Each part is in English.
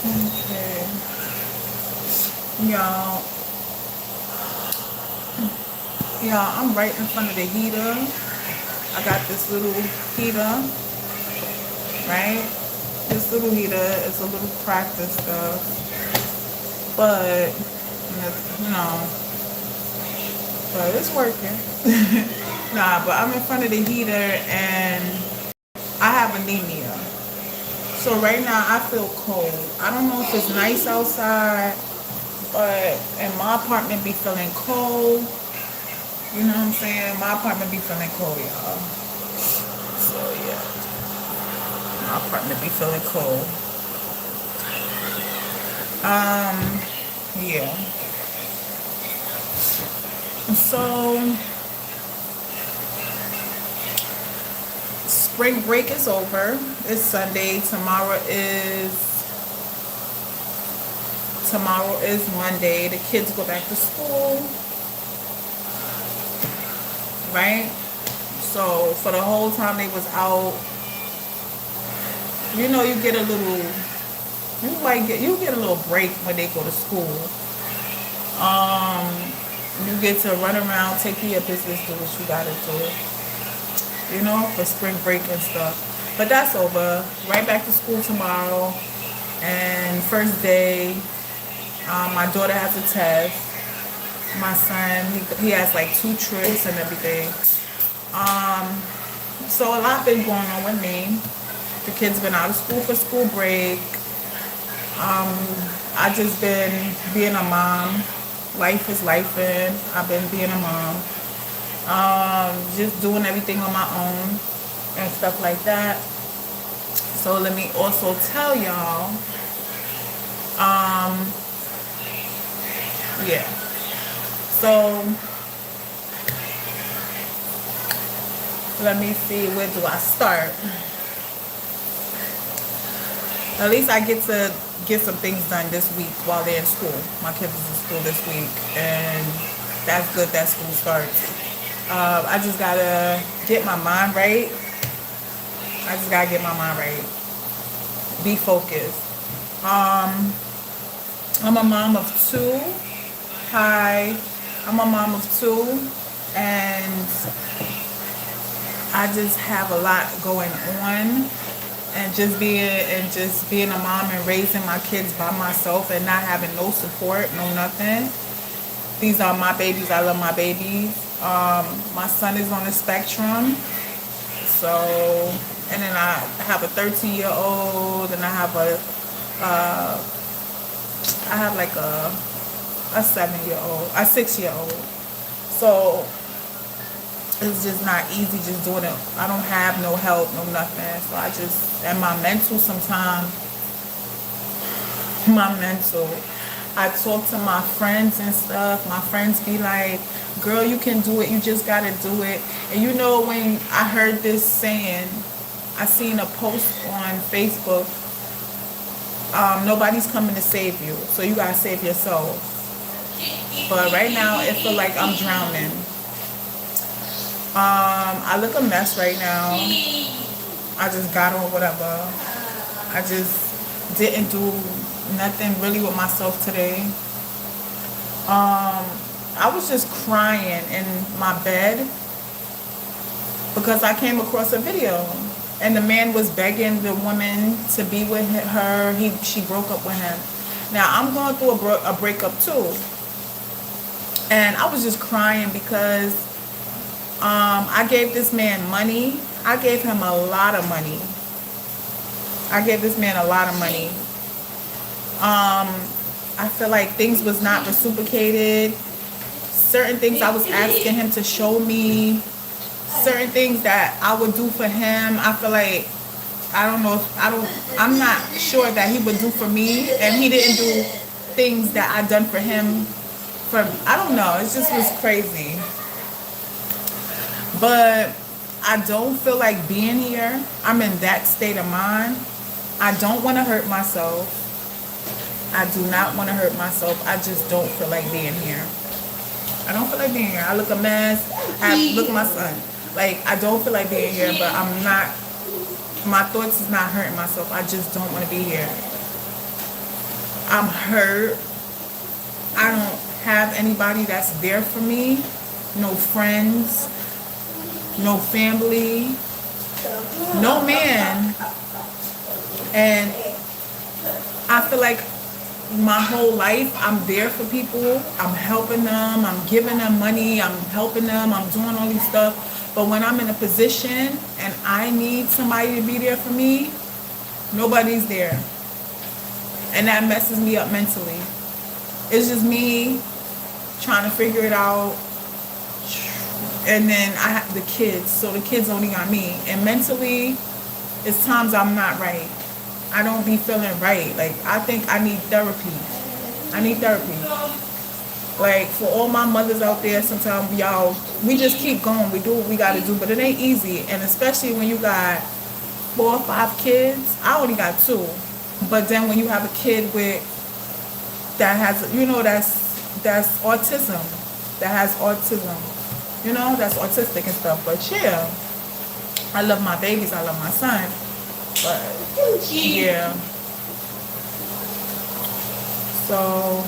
Okay. Y'all, I'm right in front of the heater. I got this little heater, right? This little heater is a little cracked and stuff, but but it's working. Nah, but I'm in front of the heater and I have anemia. So right now I feel cold. I don't know if it's nice outside, but in my apartment be feeling cold. You know what I'm saying? My apartment be feeling cold, y'all. So yeah, my apartment be feeling cold. Yeah. So spring break is over. It's Sunday. Tomorrow is Monday. The kids go back to school, right? So for the whole time they was out, you get a little, you get a little break when they go to school. Um, you get to run around, take care of your business, do what you gotta do, for spring break and stuff. But that's over. Right back to school tomorrow. And first day, my daughter has a test. My son, he has like 2 trips and everything. So a lot been going on with me. The kids been out of school for school break. I just been being a mom. Life is life, and I've been being a mom. Just doing everything on my own and stuff like that. So let me also tell y'all, yeah. So let me see, where do I start? At least I get to get some things done this week while they're in school. My kids is in school this week, and that's good that school starts. I just gotta get my mind right. Be focused. I'm a mom of 2. Hi. I'm a mom of 2, and I just have a lot going on. And just being a mom and raising my kids by myself and not having no support, no nothing. These are my babies. I love my babies. My son is on the spectrum. So, and then I have a 13-year-old, and I have like a 7-year-old, a 6-year-old. So it's just not easy just doing it. I don't have no help, no nothing. So and my mental sometimes, I talk to my friends and stuff. My friends be like, girl, you can do it. You just got to do it. And when I heard this saying, I seen a post on Facebook, nobody's coming to save you. So you got to save yourself. But right now, it feel like I'm drowning. I look a mess right now. I just got on whatever. I just didn't do nothing really with myself today. I was just crying in my bed because I came across a video, and the man was begging the woman to be with her. She broke up with him. Now I'm going through a breakup too, and I was just crying because I gave this man money. I gave him a lot of money. I feel like things was not reciprocated. Certain things I was asking him to show me. Certain things that I would do for him. I feel like I'm not sure that he would do for me, and he didn't do things that I done for him. I don't know. It just was crazy. But I don't feel like being here. I'm in that state of mind. I don't want to hurt myself. I do not want to hurt myself. I just don't feel like being here. I don't feel like being here. I look a mess. Look at my son. Like, I don't feel like being here, but I'm not, my thoughts is not hurting myself. I just don't want to be here. I'm hurt. I don't have anybody that's there for me. No friends, no family, no man. And I feel like my whole life I'm there for people. I'm helping them. I'm giving them money. I'm helping them. I'm doing all these stuff. But when I'm in a position and I need somebody to be there for me, nobody's there. And that messes me up mentally. It's just me trying to figure it out. And then I have the kids. So the kids only got me. And mentally, it's times I'm not right. I don't be feeling right. Like, I think I need therapy. I need therapy. Like, for all my mothers out there, sometimes y'all, we just keep going. We do what we got to do. But it ain't easy. And especially when you got 4 or 5 kids. I only got 2. But then when you have a kid with, that has, that's autism. That has autism. That's autistic and stuff. But yeah, I love my babies. I love my son. But yeah. So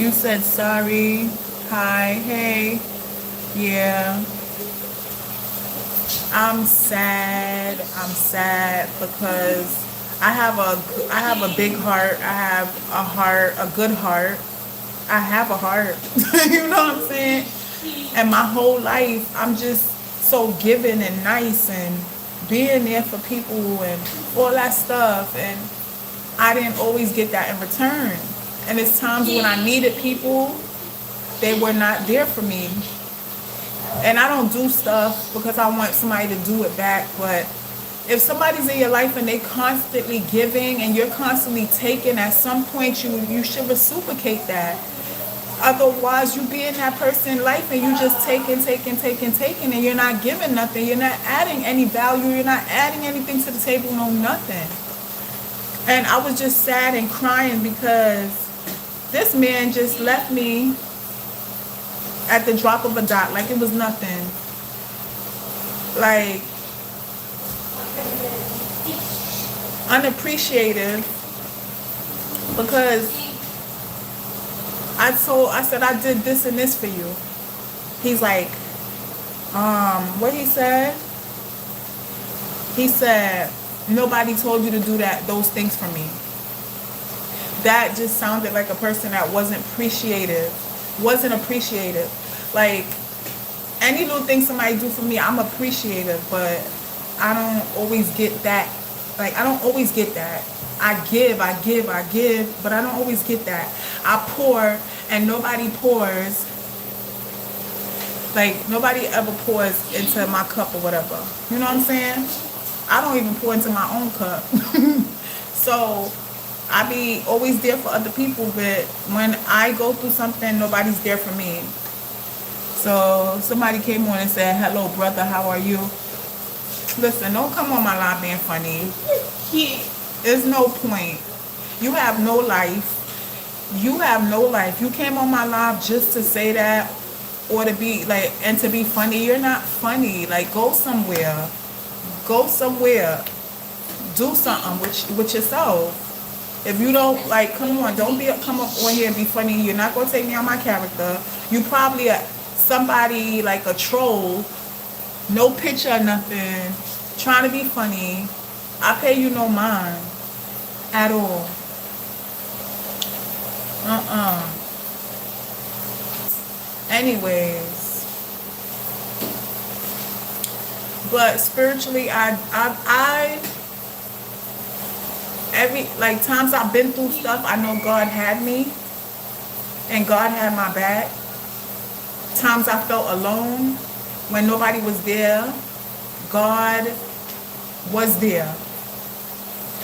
you said sorry. Hi. Hey. Yeah. I'm sad because I have a big heart. I have a heart, a good heart. I have a heart. You know what I'm saying? And my whole life, I'm just so giving and nice and being there for people and all that stuff. And I didn't always get that in return. And it's times when I needed people, they were not there for me. And I don't do stuff because I want somebody to do it back. But if somebody's in your life and they constantly giving and you're constantly taking, at some point you should reciprocate that. Otherwise, you be in that person's life and you just taking, and you're not giving nothing. You're not adding any value. You're not adding anything to the table, no nothing. And I was just sad and crying because this man just left me at the drop of a dot, like it was nothing. Like, unappreciative, because I said I did this and this for you. He's like, what he said? He said, nobody told you to do those things for me. That just sounded like a person that wasn't appreciative. Like, any little thing somebody do for me, I'm appreciative, but I don't always get that. Like, I don't always get that. I give, but I don't always get that. I pour and nobody pours. Like, nobody ever pours into my cup or whatever. You know what I'm saying? I don't even pour into my own cup. So I be always there for other people, but when I go through something, nobody's there for me. So somebody came on and said, hello brother, how are you? Listen, don't come on my live being funny. There's no point. You have no life. You have no life. You came on my live just to say that, or to be like, and to be funny. You're not funny. Like, go somewhere. Do something with yourself. If you don't, like, come on, come up on here and be funny. You're not gonna take me on my character. You probably somebody like a troll, no picture or nothing, trying to be funny. I pay you no mind at all. Anyways, but spiritually, I every, like, times I've been through stuff, I know God had me and God had my back. Times I felt alone when nobody was there, God was there.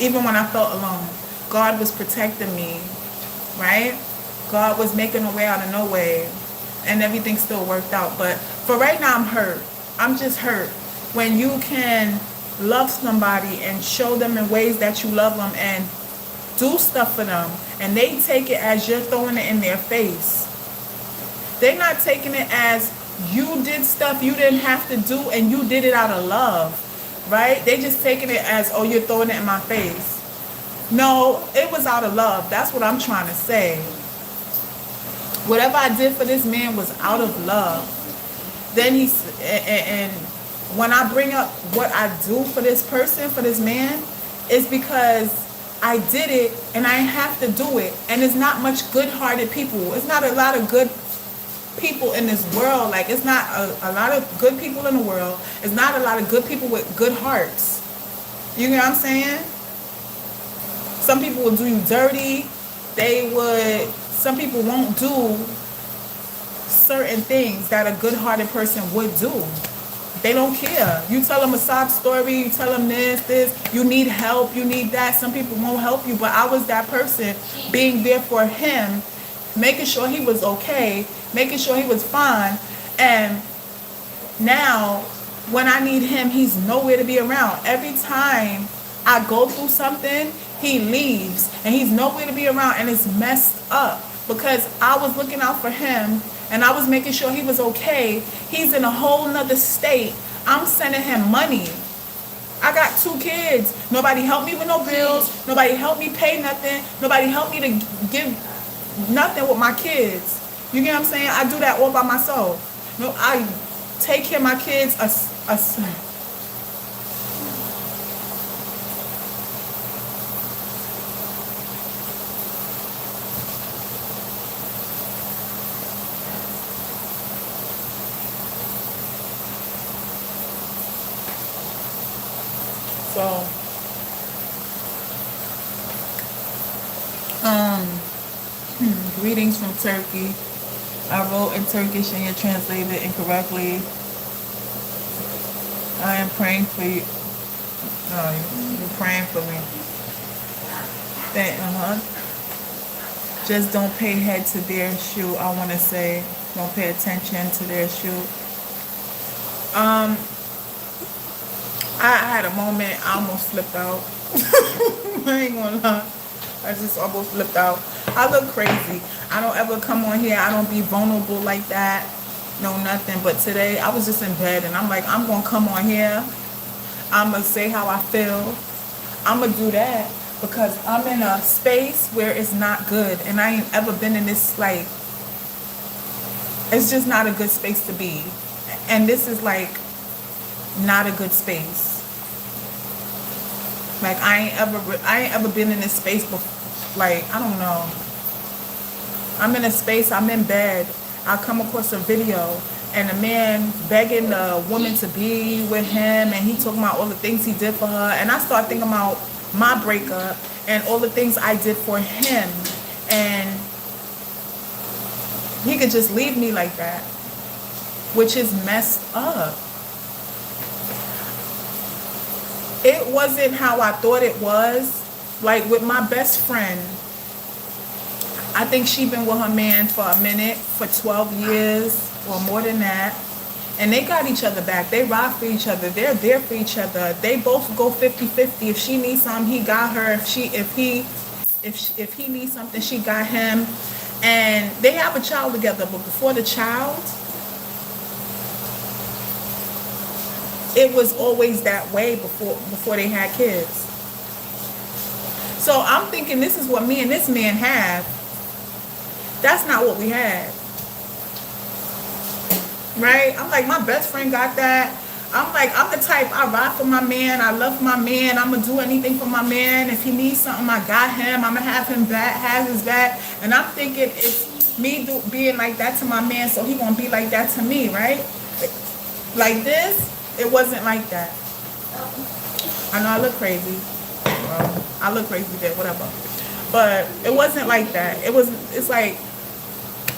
Even when I felt alone, God was protecting me, right? God was making a way out of no way, and everything still worked out. But for right now, I'm hurt. I'm just hurt. When you can love somebody and show them in ways that you love them and do stuff for them, and they take it as you're throwing it in their face. They're not taking it as you did stuff you didn't have to do and you did it out of love. right? They just taking it as, oh, you're throwing it in my face. No, it was out of love. That's what I'm trying to say. Whatever I did for this man was out of love. Then and when I bring up what I do for this person, for this man, it's because I did it and I have to do it. And it's not much good-hearted people. It's not a lot of good people in this world. Like, it's not a lot of good people in the world. It's not a lot of good people with good hearts. You know what I'm saying? Some people will do you dirty. Some people won't do certain things that a good-hearted person would do. They don't care. You tell them a sob story, you tell them this, you need help, you need that. Some people won't help you, but I was that person, being there for him, making sure he was okay, making sure he was fine. And now, when I need him, he's nowhere to be around. Every time I go through something, he leaves, and he's nowhere to be around, and it's messed up because I was looking out for him, and I was making sure he was okay. He's in a whole nother state. I'm sending him money. I got 2 kids. Nobody helped me with no bills. Nobody helped me pay nothing. Nobody helped me to give nothing with my kids. You get what I'm saying? I do that all by myself. No, I take care of my kids. So, greetings from Turkey. I wrote in Turkish and you translated it incorrectly. I am praying for you. No, you're praying for me. Just don't pay head to their shoe. I want to say, don't pay attention to their shoe. I had a moment, I almost flipped out. I ain't gonna lie. I just almost flipped out. I look crazy. I don't ever come on here. I don't be vulnerable like that. No, nothing. But today, I was just in bed, and I'm like, I'm gonna come on here. I'm gonna say how I feel. I'm gonna do that because I'm in a space where it's not good. And I ain't ever been in this, like, it's just not a good space to be. And this is, like, not a good space. Like, I ain't ever been in this space before. Like, I don't know. I'm in a space, I'm in bed. I come across a video and a man begging the woman to be with him, and he talking about all the things he did for her. And I start thinking about my breakup and all the things I did for him. And he could just leave me like that, which is messed up. It wasn't how I thought it was. Like, with my best friend, I think she been with her man for a minute, for 12 years or more than that. And they got each other back. They ride for each other. They're there for each other. They both go 50-50. If she needs something, he got her. If he needs something, she got him. And they have a child together. But before the child, it was always that way before they had kids. So I'm thinking this is what me and this man have. That's not what we had. Right? I'm like, my best friend got that. I'm like, I'm the type, I ride for my man. I love my man. I'm going to do anything for my man. If he needs something, I got him. I'm going to have him back, have his back. And I'm thinking it's me being like that to my man, so he going to be like that to me, right? Like this, it wasn't like that. I know I look crazy. Well, I look crazy there, whatever. But it wasn't like that. It's like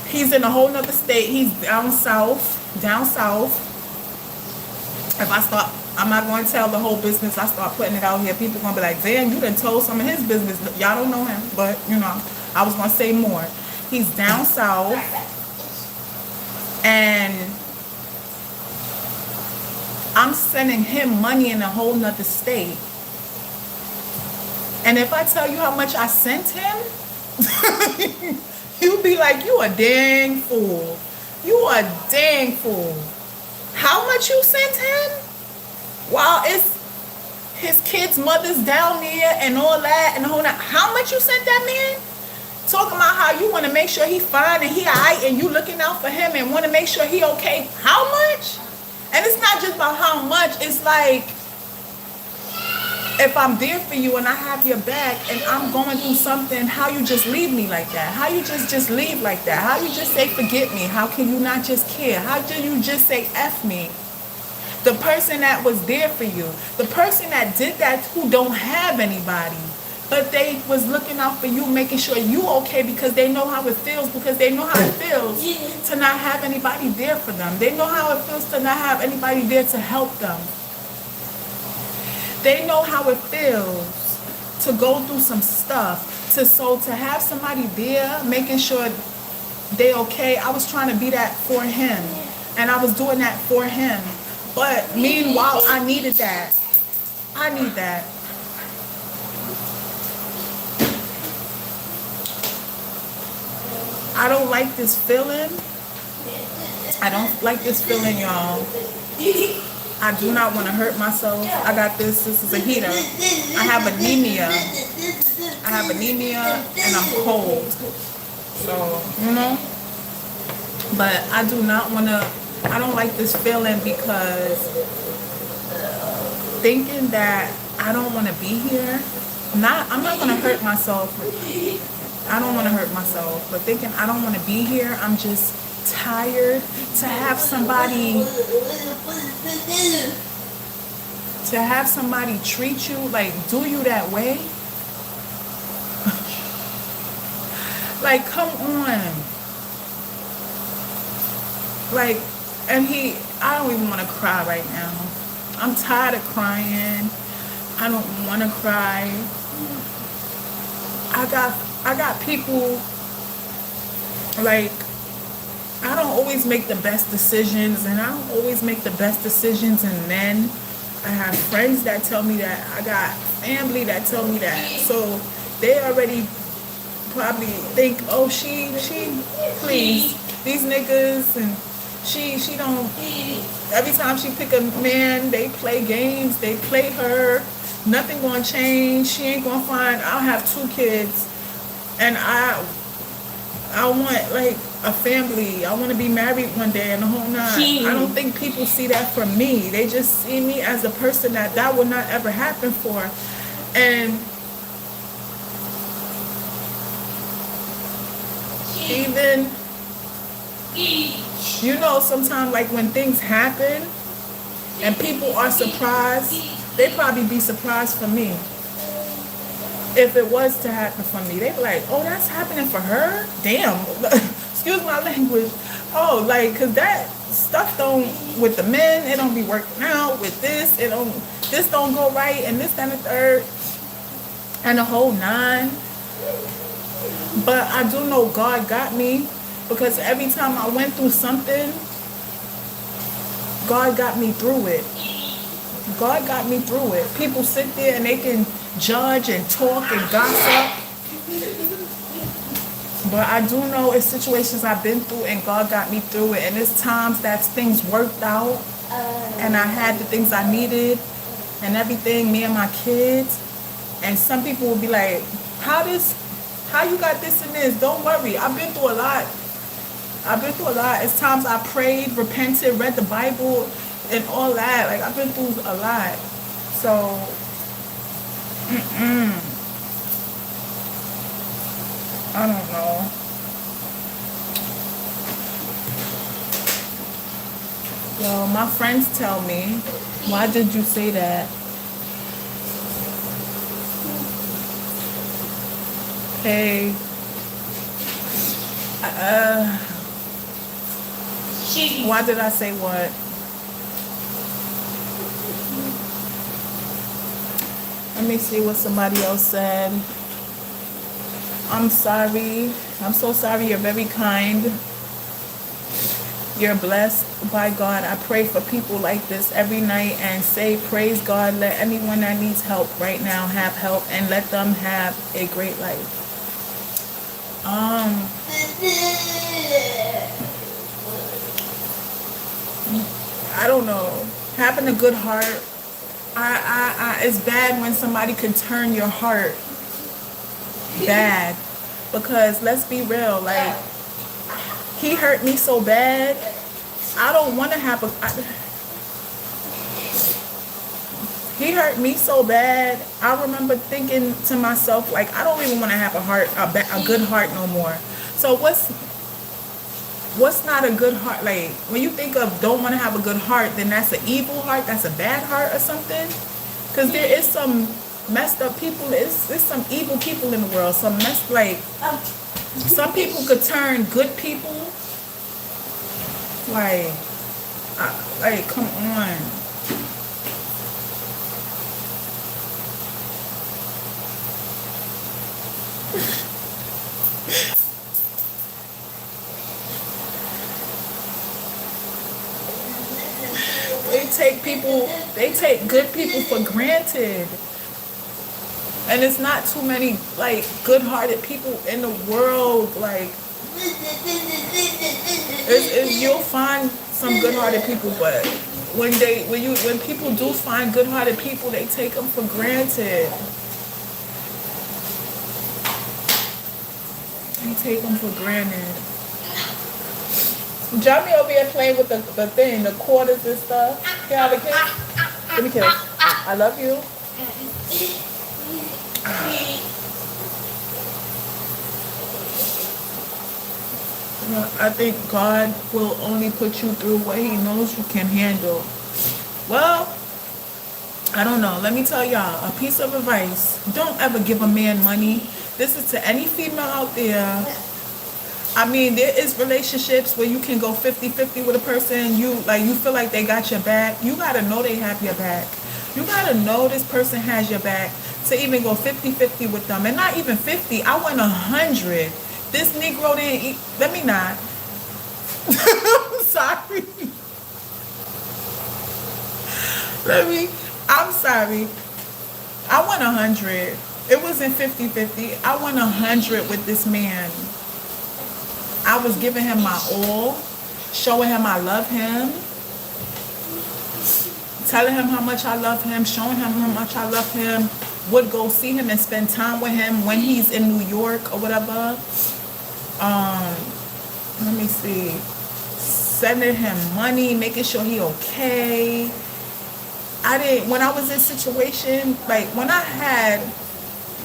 he's in a whole nother state. He's down south. If I'm not going to tell the whole business. I start putting it out here. People going to be like, damn, you done told some of his business. Y'all don't know him. But, you know, I was going to say more. He's down south. And I'm sending him money in a whole nother state. And if I tell you how much I sent him, you'll be like, you a dang fool. You a dang fool. How much you sent him? Well, his kids' mothers down there and all that and all that. How much you sent that man? Talking about how you want to make sure he fine and he alright and you looking out for him and want to make sure he okay. How much? And it's not just about how much. It's like, if I'm there for you and I have your back and I'm going through something, how you just leave me like that? How you just leave like that? How you just say forget me? How can you not just care? How do you just say F me? The person that was there for you, the person that did that who don't have anybody, but they was looking out for you, making sure you okay because they know how it feels, because they know how it feels to not have anybody there for them. They know how it feels to not have anybody there to help them. They know how it feels to go through some stuff. To have somebody there making sure they okay. I was trying to be that for him. And I was doing that for him. But meanwhile, I needed that. I need that. I don't like this feeling. I don't like this feeling, y'all. I do not want to hurt myself. I got this. This is a heater. I have anemia. I have anemia and I'm cold. So, you know. But I do not want to, I don't like this feeling because thinking that I don't want to be here. I'm not going to hurt myself. I don't want to hurt myself. But thinking I don't want to be here, I'm just tired to have somebody treat you, like, do you that way. Like, come on. Like, and I don't even want to cry right now. I'm tired of crying. I don't want to cry. I got people, like, I don't always make the best decisions, and I don't always make the best decisions in men. I have friends that tell me that. I got family that tell me that. So they already probably think, oh, she please, these niggas, and she don't, every time she pick a man, they play games, they play her, nothing gonna change, she ain't gonna find, I'll have 2 kids, and I want, like, a family. I want to be married one day and the whole nine. I don't think people see that from me. They just see me as a person that would not ever happen for. And even, you know, sometimes, like, when things happen and people are surprised, they probably be surprised for me. If it was to happen for me, they'd be like, oh, that's happening for her? Damn. Excuse my language. Oh, like, because that stuff don't, with the men, it don't be working out. With this, this don't go right, and this, and the third, and the whole 9. But I do know God got me, because every time I went through something, God got me through it. God got me through it. People sit there and they can judge and talk and gossip. But I do know it's situations I've been through and God got me through it. And it's times that things worked out and I had the things I needed and everything, me and my kids. And some people will be like, how you got this and this? Don't worry. I've been through a lot. It's times I prayed, repented, read the Bible, and all that. Like, I've been through a lot. So, I don't know. Yo, my friends tell me, why did you say that? Hey, why did I say what? Let me see what somebody else said. I'm sorry. I'm so sorry. You're very kind. You're blessed by God. I pray for people like this every night and say, praise God. Let anyone that needs help right now have help and let them have a great life. I don't know. Having a good heart It's bad when somebody can turn your heart bad, because let's be real, like, he hurt me so bad. I don't want to have he hurt me so bad. I remember thinking to myself, like, I don't even want to have a good heart no more. So what's not a good heart? Like, when you think of don't want to have a good heart, then that's an evil heart, that's a bad heart or something. Because there is some messed up people. There's some evil people in the world. Some people could turn good people. Like, come on. They take good people for granted. And it's not too many, like, good-hearted people in the world. Like, you'll find some good-hearted people, but when people do find good-hearted people, they take them for granted. They take them for granted. Johnny over here playing with the quarters and stuff. Can I have a kiss? Give me a kiss. I love you. I think God will only put you through what he knows you can handle. Well, I don't know. Let me tell y'all a piece of advice. Don't ever give a man money. This is to any female out there. I mean, there is relationships where you can go 50-50 with a person. You feel like they got your back. You got to know they have your back. You got to know this person has your back to even go 50-50 with them. And not even 50. I went 100. This Negro didn't eat. Let me not. I'm sorry. I'm sorry. I went 100. It wasn't 50-50. I went 100 with this man. I was giving him my all, showing him I love him, telling him how much I love him, showing him how much I love him, would go see him and spend time with him when he's in New York or whatever. Let me see. Sending him money, making sure he okay. When I was in situation, like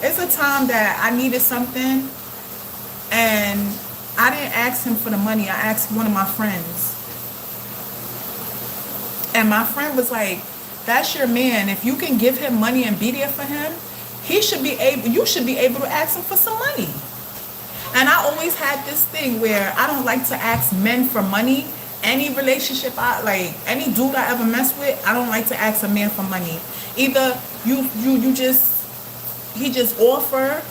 it's a time that I needed something and I didn't ask him for the money. I asked one of my friends. And my friend was like, that's your man. If you can give him money and be there for him, you should be able to ask him for some money. And I always had this thing where I don't like to ask men for money. Any relationship any dude I ever mess with, I don't like to ask a man for money. Either he just offer,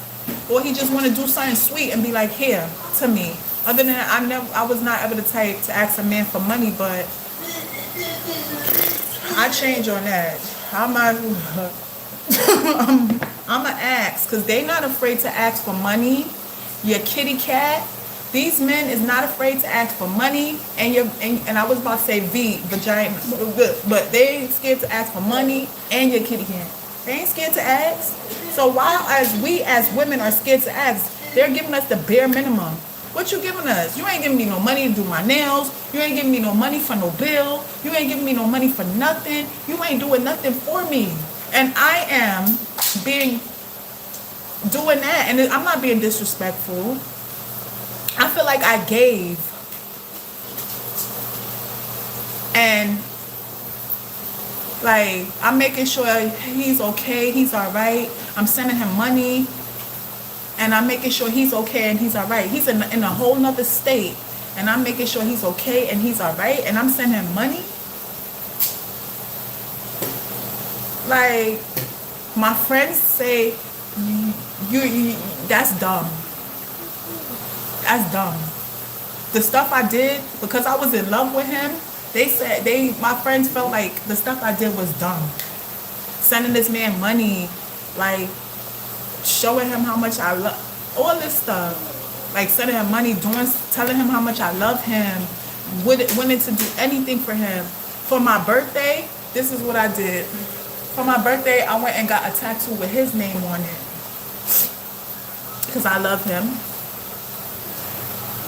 or he just want to do something sweet and be like, here, to me. Other than that, I was not ever the type to ask a man for money, but I change on that. I'm going to ask, because they not afraid to ask for money. Your kitty cat. These men is not afraid to ask for money, and I was about to say vagina, but they ain't scared to ask for money and your kitty cat. They ain't scared to ask. So while we as women are scared to ask, they're giving us the bare minimum. What you giving us? You ain't giving me no money to do my nails. You ain't giving me no money for no bill. You ain't giving me no money for nothing. You ain't doing nothing for me. And I am doing that, and I'm not being disrespectful. I feel like I gave. And like, I'm making sure he's okay, he's all right. I'm sending him money, and I'm making sure he's okay and he's all right. He's in a whole nother state, and I'm making sure he's okay and he's all right, and I'm sending him money. Like, my friends say, you that's dumb. That's dumb. The stuff I did, because I was in love with him, my friends felt like the stuff I did was dumb. Sending this man money, like showing him how much I love, all this stuff. Like sending him money, telling him how much I love him, wanted to do anything for him. For my birthday, this is what I did. For my birthday, I went and got a tattoo with his name on it. Because I love him.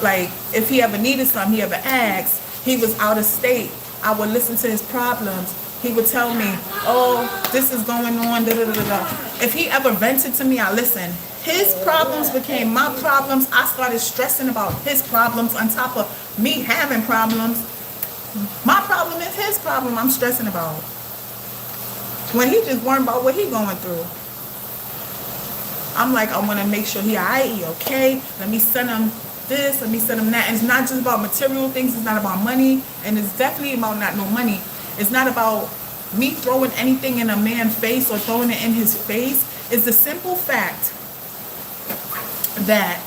Like, if he ever needed something, he ever asked, he was out of state, I would listen to his problems. He would tell me, oh, this is going on, da da da da. If he ever vented to me, I listened. His problems became my problems. I started stressing about his problems on top of me having problems. My problem is his problem I'm stressing about. When he just worried about what he going through. I'm like, I want to make sure he alright, he okay. Let me send him this, let me send him that. And it's not just about material things, it's not about money. And it's definitely about not no money. It's not about me throwing anything in a man's face or throwing it in his face. It's the simple fact that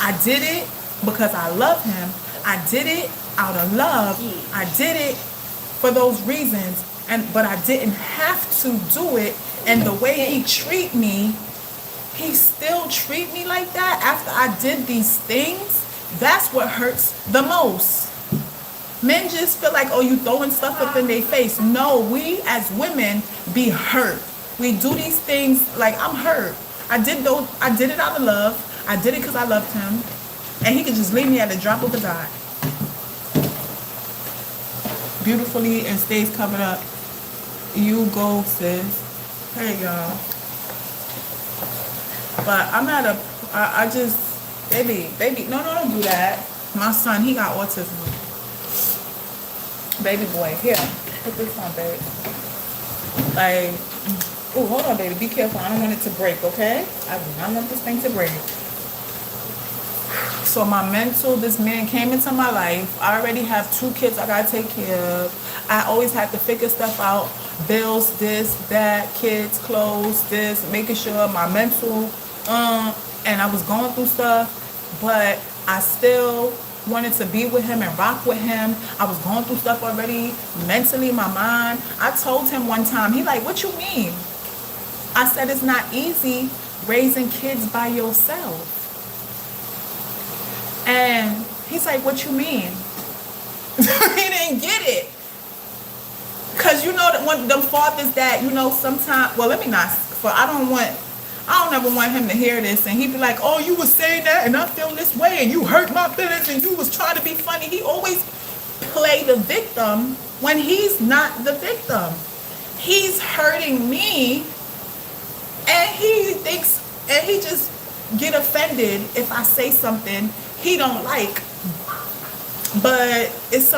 I did it because I love him. I did it out of love. I did it for those reasons. But I didn't have to do it. And the way he treat me, he still treat me like that after I did these things. That's what hurts the most. Men just feel like, oh, you throwing stuff up in their face. No, we as women be hurt. We do these things like, I'm hurt. I did it out of love. I did it because I loved him. And he could just leave me at the drop of a dot. Beautifully and stays covered up. You go, sis. Hey, y'all. But I'm at a, I just, baby, no, don't do that. My son, he got autism. Baby boy, here, put this on, baby. Like, oh, hold on, baby, be careful. I don't want it to break, okay? I do not want this thing to break. So my mental, this man came into my life. I already have 2 kids I gotta take care of. I always had to figure stuff out. Bills, this, that, kids, clothes, this, making sure my mental, and I was going through stuff, but I still wanted to be with him and rock with him. I was going through stuff already, mentally, my mind. I told him one time, he like, what you mean? I said, it's not easy raising kids by yourself. And he's like, what you mean? He didn't get it. Because you know that when them fathers that, you know, sometimes, well, let me not, for I don't ever want him to hear this. And he'd be like, oh, you was saying that and I feel this way and you hurt my feelings and you was trying to be funny. He always play the victim when he's not the victim. He's hurting me and he thinks, and he just get offended if I say something he don't like. But it's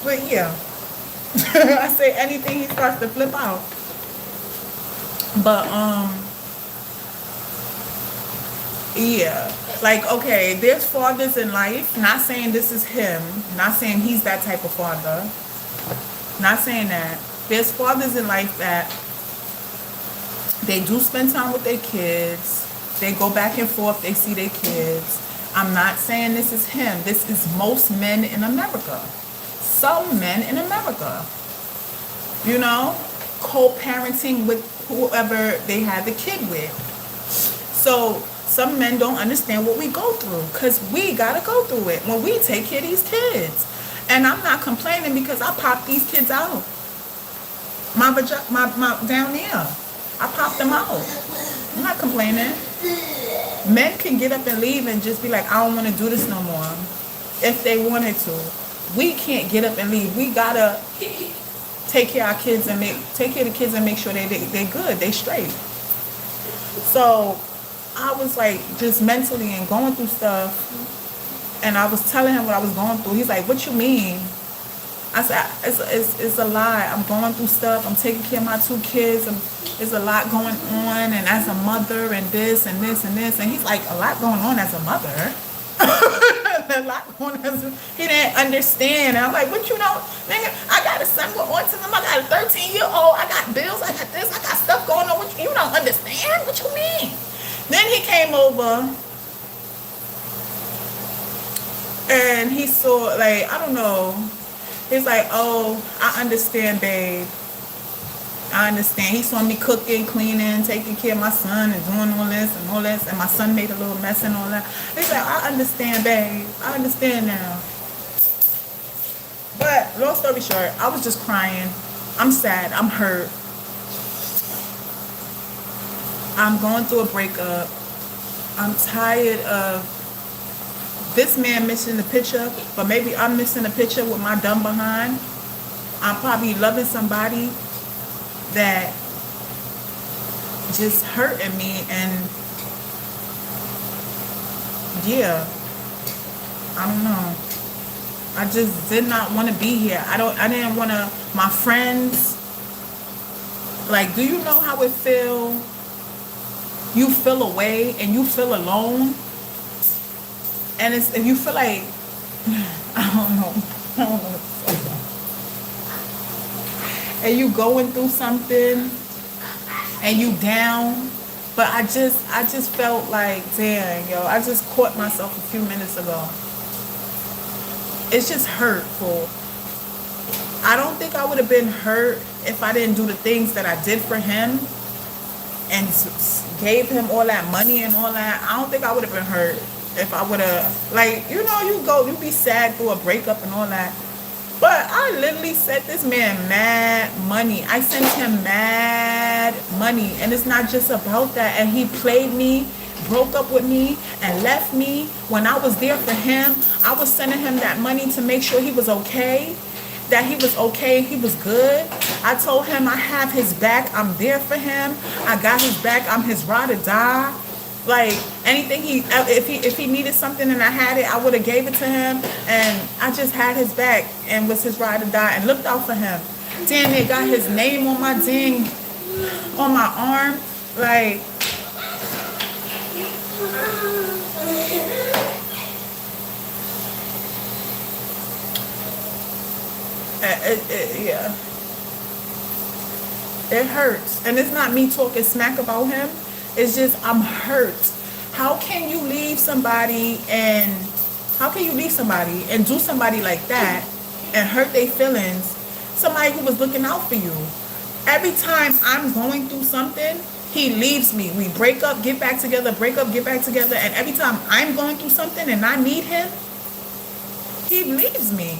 but yeah. I say anything, he starts to flip out. But yeah, like, okay, there's fathers in life, not saying this is him, not saying he's that type of father, not saying that. There's fathers in life that they do spend time with their kids, they go back and forth, they see their kids. I'm not saying this is him. This is most men in America. Some men in America, you know, co-parenting with whoever they have the kid with. So some men don't understand what we go through because we gotta go through it when we take care of these kids. And I'm not complaining because I pop these kids out. My down there, I pop them out. I'm not complaining. Men can get up and leave and just be like, I don't want to do this no more. If they wanted to. We can't get up and leave. We gotta take care of our kids and take care of the kids and make sure they good, they straight. So I was like just mentally and going through stuff, and I was telling him what I was going through. He's like, what you mean? I said, it's a lie. I'm going through stuff. I'm taking care of my 2 kids. There's a lot going on, and as a mother, and this and this and this. And he's like, a lot going on as a mother. A lot going on. He didn't understand. And I'm like, what you know, nigga? I got a son with autism. I got a 13-year-old. I got bills. I got this. I got stuff going on. You don't understand? What you mean? Then he came over. And he saw, like, I don't know. He's like, oh, I understand, babe. I understand. He saw me cooking, cleaning, taking care of my son and doing all this and all this. And my son made a little mess and all that. He's like, I understand, babe. I understand now. But long story short, I was just crying. I'm sad. I'm hurt. I'm going through a breakup. I'm tired of this man missing the picture, but maybe I'm missing the picture with my dumb behind. I'm probably loving somebody that just hurting me, and yeah, I don't know. I just did not want to be here. I didn't want to, my friends, like, do you know how it feel? You feel away and you feel alone. And it's, if you feel like, I don't know. I don't know. And you going through something and you down. But I just felt like, damn, yo, I just caught myself a few minutes ago. It's just hurtful. I don't think I would have been hurt if I didn't do the things that I did for him and gave him all that money and all that. I don't think I would have been hurt if I would have, like, you know, you be sad through a breakup and all that. But I literally sent this man mad money. I sent him mad money. And it's not just about that. And he played me, broke up with me, and left me. When I was there for him, I was sending him that money to make sure he was okay. That he was okay, he was good. I told him I have his back. I'm there for him. I got his back. I'm his ride or die. Like, anything if he needed something and I had it, I would have gave it to him. And I just had his back and was his ride or die and looked out for him. Damn, they got his name on my on my arm. Like, yeah. It hurts. And it's not me talking smack about him. It's just, I'm hurt. How can you leave somebody and do somebody like that and hurt their feelings? Somebody who was looking out for you. Every time I'm going through something, he leaves me. We break up, get back together, break up, get back together. And every time I'm going through something and I need him, he leaves me.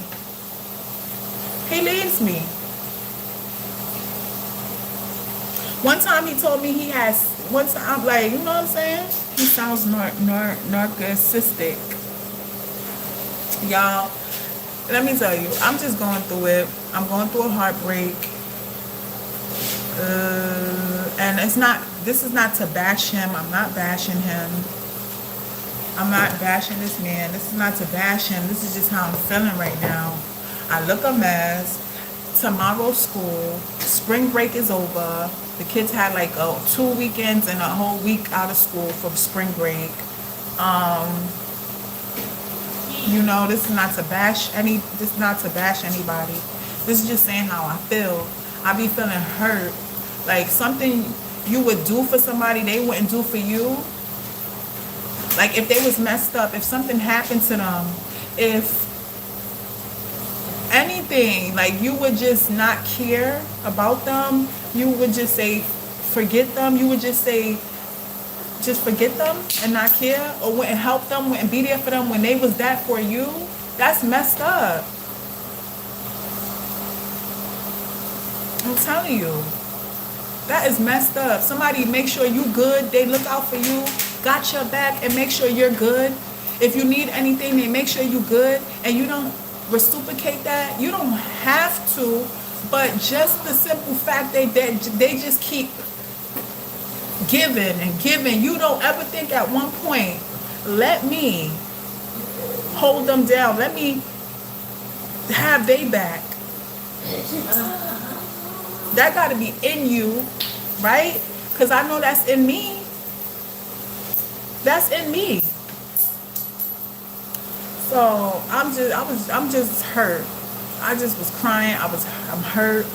He leaves me. One time he told me he has, one time, I'm like, you know what I'm saying? He sounds narcissistic. Y'all, let me tell you, I'm just going through it. I'm going through a heartbreak. And this is not to bash him. I'm not bashing him. I'm not bashing this man. This is not to bash him. This is just how I'm feeling right now. I look a mess. Tomorrow's school. Spring break is over. The kids had like 2 weekends and a whole week out of school for spring break. You know, this is not to bash anybody. This is just saying how I feel. I be feeling hurt. Like, something you would do for somebody, they wouldn't do for you. Like, if they was messed up, if something happened to them, if anything, like, you would just not care about them. You would just say, forget them. You would just say, just forget them and not care, or wouldn't help them, wouldn't be there for them when they was that for you. That's messed up. I'm telling you. That is messed up. Somebody make sure you good. They look out for you, got your back, and make sure you're good. If you need anything, they make sure you good, and you don't reciprocate that. You don't have to, but just the simple fact they just keep giving and giving. You don't ever think at one point, let me hold them down. Let me have they back. That got to be in you, right? Because I know that's in me. That's in me. So I'm just hurt. I just was crying. I'm hurt.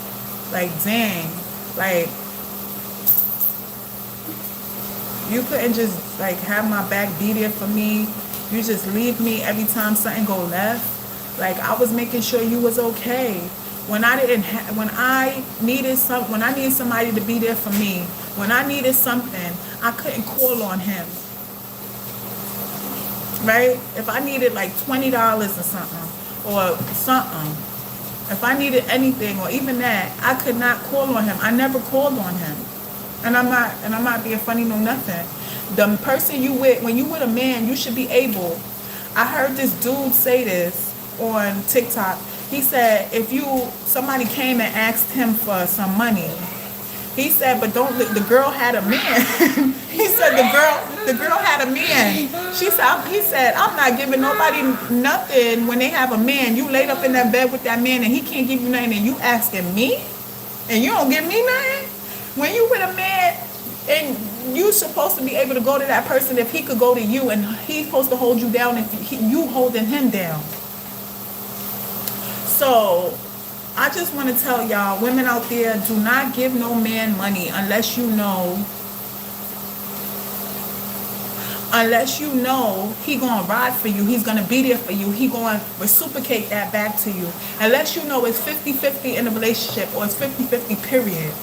Like, dang. Like, you couldn't just like have my back, be there for me. You just leave me every time something go left. Like, I was making sure you was okay. When I needed somebody to be there for me, when I needed something, I couldn't call on him. Right? If I needed like $20 or something, If I needed anything or even that, I could not call on him. I never called on him. And I'm not being funny, no nothing. The person you with, when you with a man, you should be able. I heard this dude say this on TikTok. He said if somebody came and asked him for some money, he said, but don't, the girl had a man. He said the girl had a man. He said, I'm not giving nobody nothing when they have a man. You laid up in that bed with that man and he can't give you nothing and you asking me? And you don't give me nothing? When you with a man and you supposed to be able to go to that person if he could go to you, and he's supposed to hold you down if you holding him down. So I just want to tell y'all, women out there, do not give no man money unless you know he gonna ride for you, he's gonna be there for you, he gonna reciprocate that back to you. Unless you know it's 50-50 in a relationship, or it's 50-50 period.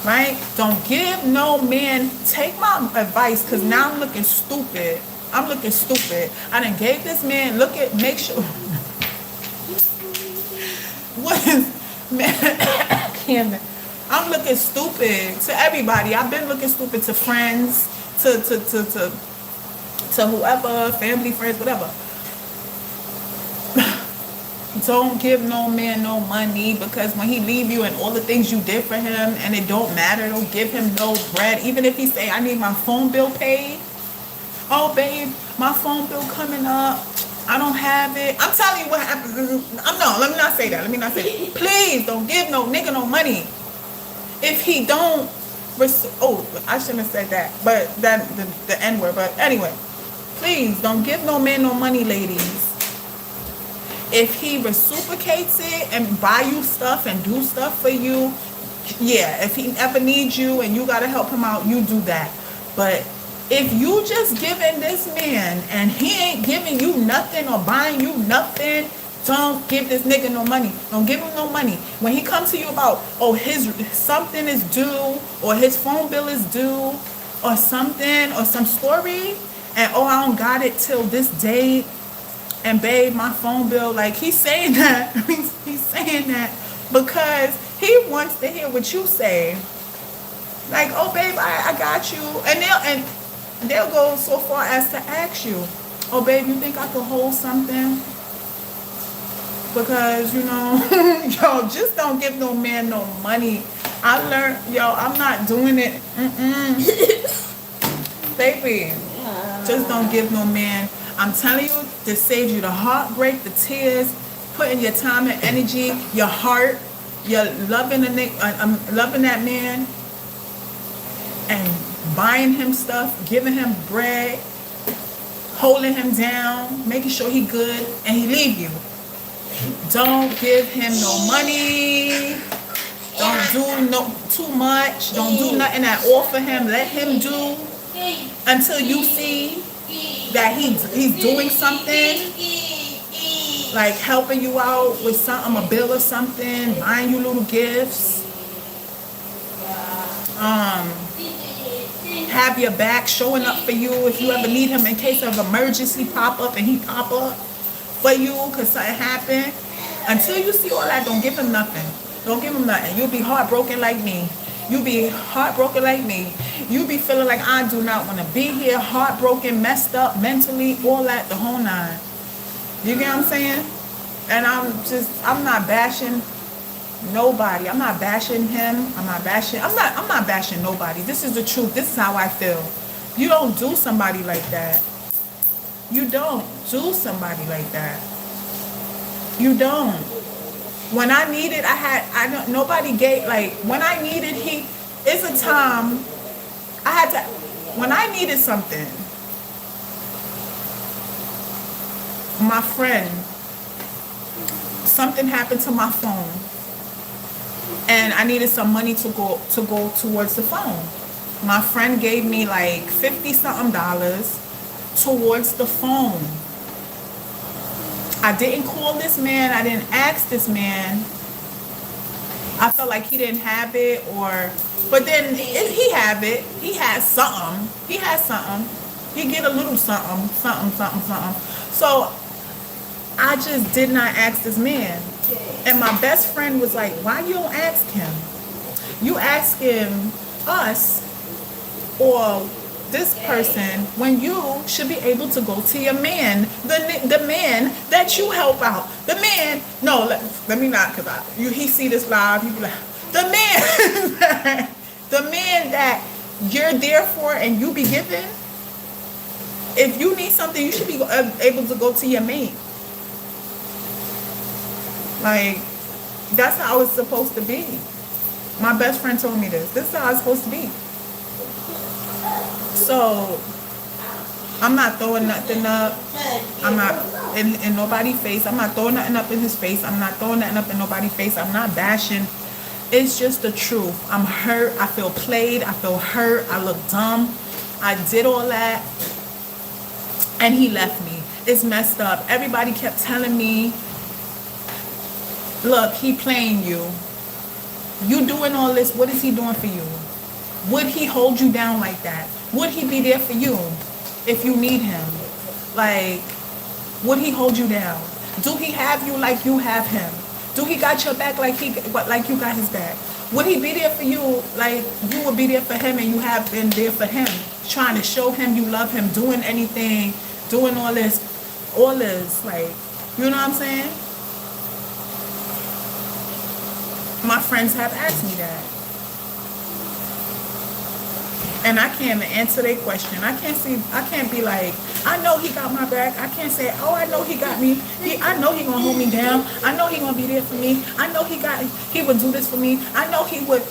Right? Don't give no man, take my advice, because now I'm looking stupid. I done gave this man, make sure. What is, man, I'm looking stupid to everybody. I've been looking stupid to friends, to whoever, family, friends, whatever. Don't give no man no money, because when he leave you and all the things you did for him and it don't matter, don't give him no bread. Even if he say, I need my phone bill paid. Oh, babe, my phone bill coming up. I don't have it. I'm telling you what happened. Let me not say that. Please don't give no nigga no money. If he don't, I shouldn't have said that, but that the N word. But anyway, please don't give no man no money, ladies. If he reciprocates it and buy you stuff and do stuff for you, yeah. If he ever needs you and you gotta help him out, you do that. But if you just giving this man and he ain't giving you nothing or buying you nothing, don't give this nigga no money. Don't give him no money. When he comes to you about, his something is due, or his phone bill is due, or something, or some story, and I don't got it till this date, and babe, my phone bill, like he's saying that, he's saying that because he wants to hear what you say. Like, oh babe, I got you, and they'll go so far as to ask you, oh babe, you think I could hold something? Because, yo, just don't give no man no money. I learned, I'm not doing it. Baby, just don't give no man. I'm telling you, this saves you the heartbreak, the tears, putting your time and energy, your heart, you're loving that man, and buying him stuff, giving him bread, holding him down, making sure he good, and he leave you. Don't give him no money. Don't do too much. Don't do nothing at all for him. Let him do until you see that he's doing something, like helping you out with something, a bill or something, buying you little gifts, have your back, showing up for you if you ever need him in case of emergency pop up, and he pop up for you because something happened. Until you see all that, don't give him nothing. Don't give him nothing. You'll be heartbroken like me. You be heartbroken like me. You be feeling like I do not want to be here, heartbroken, messed up, mentally, all that, the whole nine. You get what I'm saying? And I'm not bashing nobody. I'm not bashing him. I'm not bashing nobody. This is the truth. This is how I feel. You don't do somebody like that. You don't do somebody like that. You don't. When I needed, nobody gave, like, when I needed, it's a time, when I needed something, my friend, something happened to my phone, and I needed some money to go towards the phone. My friend gave me like $50-something towards the phone. I didn't call this man. I didn't ask this man. I felt like he didn't have it, but then if he have it, he has something. He get a little something. So I just did not ask this man. And my best friend was like, why you don't ask him? You asking us or this person when you should be able to go to your man, the man that you help out. The man, no, let me not, because he see this live, he be like, the man, the man that you're there for and you be giving. If you need something, you should be able to go to your mate. Like, that's how it's supposed to be. My best friend told me this. This is how it's supposed to be. So, I'm not throwing nothing up. I'm not in nobody's face. I'm not throwing nothing up in his face. I'm not throwing nothing up in nobody's face. I'm not bashing. It's just the truth. I'm hurt. I feel played. I feel hurt. I look dumb. I did all that. And he left me. It's messed up. Everybody kept telling me, look, he playing you. You doing all this. What is he doing for you? Would he hold you down like that? Would he be there for you if you need him? Like, would he hold you down? Do he have you like you have him? Do he got your back like you got his back? Would he be there for you like you would be there for him and you have been there for him? Trying to show him you love him, doing anything, doing all this, like, you know what I'm saying? My friends have asked me that. And I can't even answer their question. I can't be like, I know he got my back. I can't say, oh, I know he got me. I know he gonna hold me down. I know he gonna be there for me. I know he would do this for me. I know he would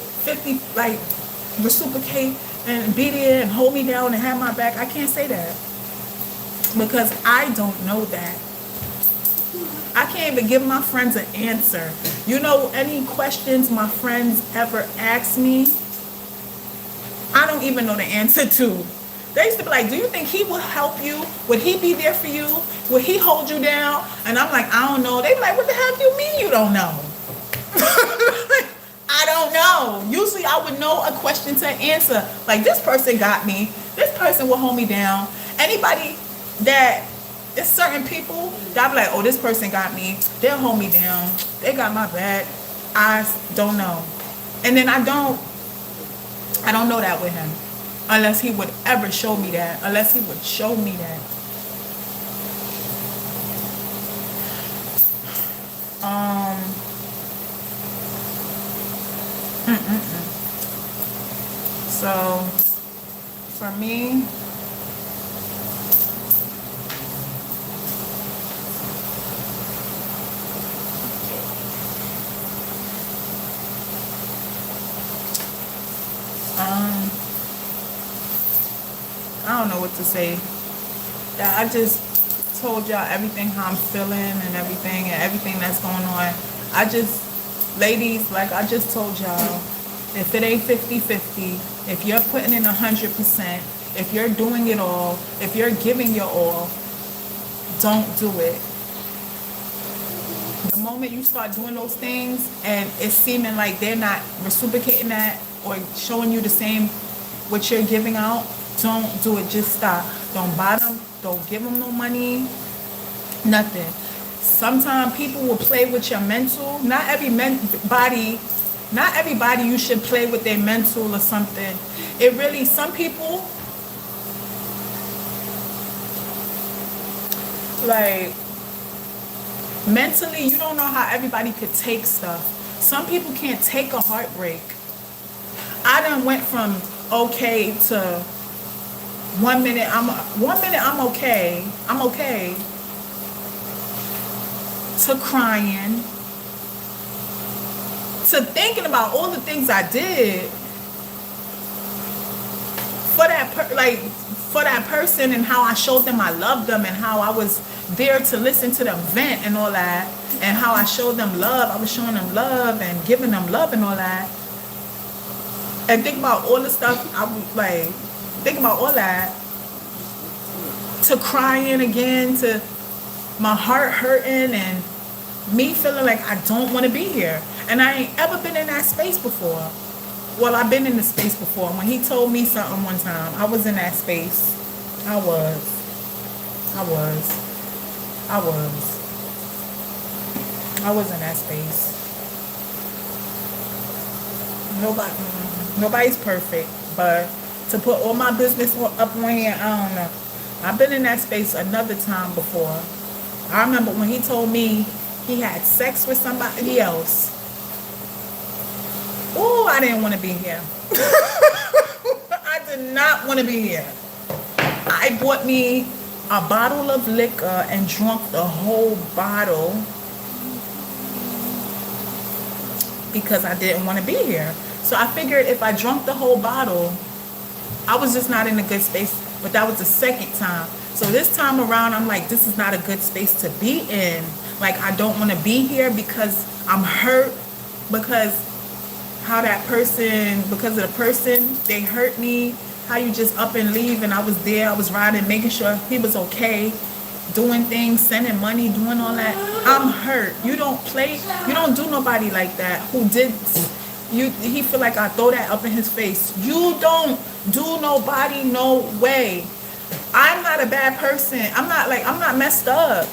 reciprocate and be there and hold me down and have my back. I can't say that. Because I don't know that. I can't even give my friends an answer. You know, any questions my friends ever ask me, I don't even know the answer to. They used to be like, do you think he will help you? Would he be there for you? Would he hold you down? And I'm like, I don't know. They be like, what the hell do you mean you don't know? I don't know. Usually I would know a question to answer. Like, this person got me. This person will hold me down. Anybody that, there's certain people that be like, oh, this person got me. They'll hold me down. They got my back. I don't know. And then I don't know that with him. Unless he would ever show me that. Unless he would show me that. So, for me, I don't know what to say. Yeah, I just told y'all everything how I'm feeling and everything that's going on. Ladies, like I just told y'all, if it ain't 50-50, if you're putting in 100%, if you're doing it all, if you're giving your all, don't do it. The moment you start doing those things and it's seeming like they're not reciprocating that or showing you the same what you're giving out, don't do it. Just stop. Don't buy them. Don't give them no money. Nothing. Sometimes people will play with your mental. Not everybody you should play with their mental or something. It really, some people, like, mentally, you don't know how everybody could take stuff. Some people can't take a heartbreak. I done went from okay to 1 minute I'm okay, to crying, to thinking about all the things I did for that person and how I showed them I loved them and how I was there to listen to them vent and all that, and how I showed them love. I was showing them love and giving them love and all that, and think about all the stuff I was like, think about all that, to crying again, to my heart hurting and me feeling like I don't want to be here. And I ain't ever been in that space before. Well, I've been in the space before. When he told me something one time, I was in that space. I was. I was in that space. Nobody, nobody's perfect, but to put all my business up on here, I don't know. I've been in that space another time before. I remember when he told me he had sex with somebody else. Oh, I didn't want to be here. I did not want to be here. I bought me a bottle of liquor and drunk the whole bottle because I didn't want to be here. So I figured if I drunk the whole bottle, I was just not in a good space. But that was the second time. So this time around, I'm like, this is not a good space to be in. Like, I don't want to be here because I'm hurt. Because how that person, because of the person, they hurt me. How you just up and leave, and I was there, I was riding, making sure he was okay, doing things, sending money, doing all that. I'm hurt. You don't play, you don't do nobody like that. Who did you? He feel like I throw that up in his face. You don't do nobody no way. I'm not a bad person. I'm not messed up.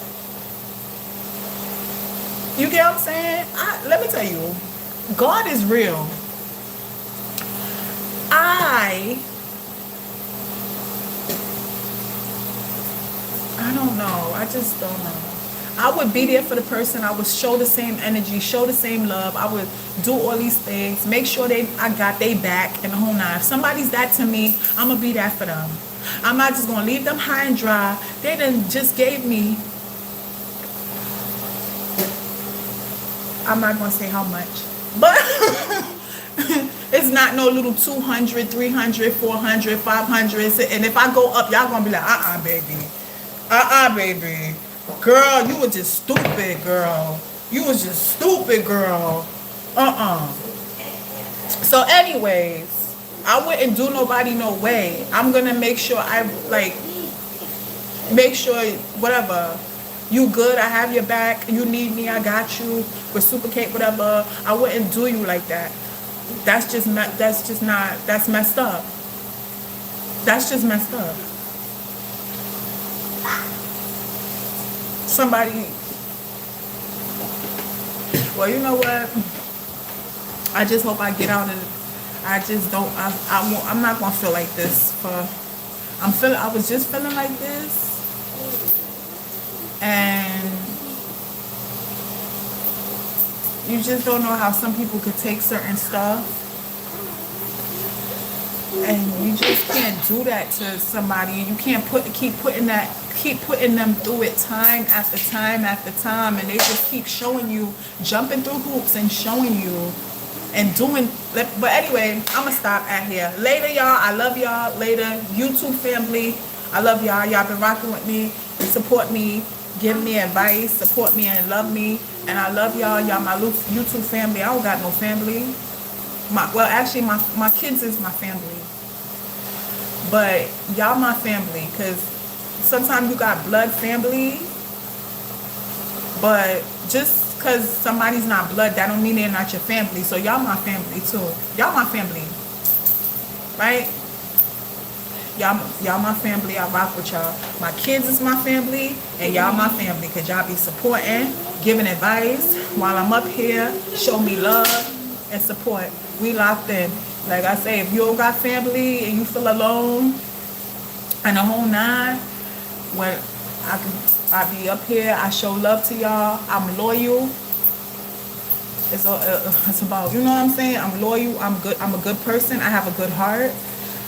You get what I'm saying? Let me tell you, God is real. I don't know. I just don't know. I would be there for the person. I would show the same energy, show the same love. I would do all these things, make sure I got they back and the whole nine. If somebody's that to me, I'm going to be that for them. I'm not just going to leave them high and dry. They done just gave me, I'm not going to say how much, but it's not no little 200, 300, 400, 500. And if I go up, y'all going to be like, baby. Baby. Girl, you was just stupid, girl. You was just stupid, girl. So anyways, I wouldn't do nobody no way. I'm going to make sure make sure whatever. You good, I have your back. You need me, I got you. Reciprocate, whatever. I wouldn't do you like that. That's messed up. That's just messed up. Somebody, well, you know what? I just hope I get out and I just don't, I'm not going to feel like this I was just feeling like this. And you just don't know how some people could take certain stuff. And you just can't do that to somebody. You can't keep putting them through it time after time after time, and they just keep showing you, jumping through hoops and showing you and doing. But anyway, I'm gonna stop at here. Later, y'all. I love y'all. Later, YouTube family. I love y'all. Y'all been rocking with me. Support me. Give me advice. Support me and love me. And I love y'all. Y'all my YouTube family. I don't got no family. Actually, my kids is my family. But y'all my family, because sometimes you got blood family, but just because somebody's not blood, that don't mean they're not your family. So y'all my family too. Y'all my family, right? Y'all my family. I rock with y'all. My kids is my family, and y'all my family, because y'all be supporting, giving advice while I'm up here. Show me love and support. We locked in. Like I say, if you don't got family and you feel alone and the whole nine, when I be up here, I show love to y'all. I'm loyal. It's about, you know what I'm saying? I'm loyal. I'm good. I'm a good person. I have a good heart.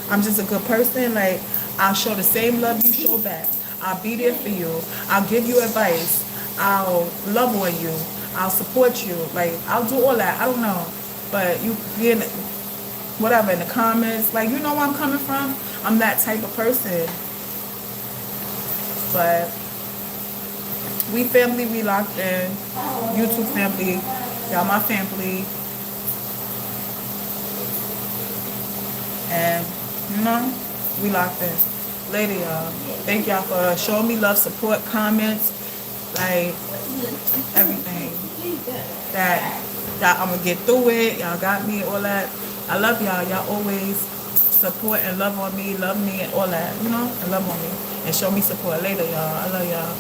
I'm just a good person. Like, I'll show the same love you show back. I'll be there for you. I'll give you advice. I'll love on you. I'll support you. Like, I'll do all that. I don't know. But you being whatever in the comments, like, you know where I'm coming from. I'm that type of person. But we family, we locked in. YouTube family, y'all my family. And you know, we locked in. Later, y'all. Thank y'all for showing me love, support, comments, like everything. That I'm gonna get through it. Y'all got me, all that. I love y'all. Y'all always support and love on me, love me and all that, you know, and love on me and show me support. Later, y'all. I love y'all.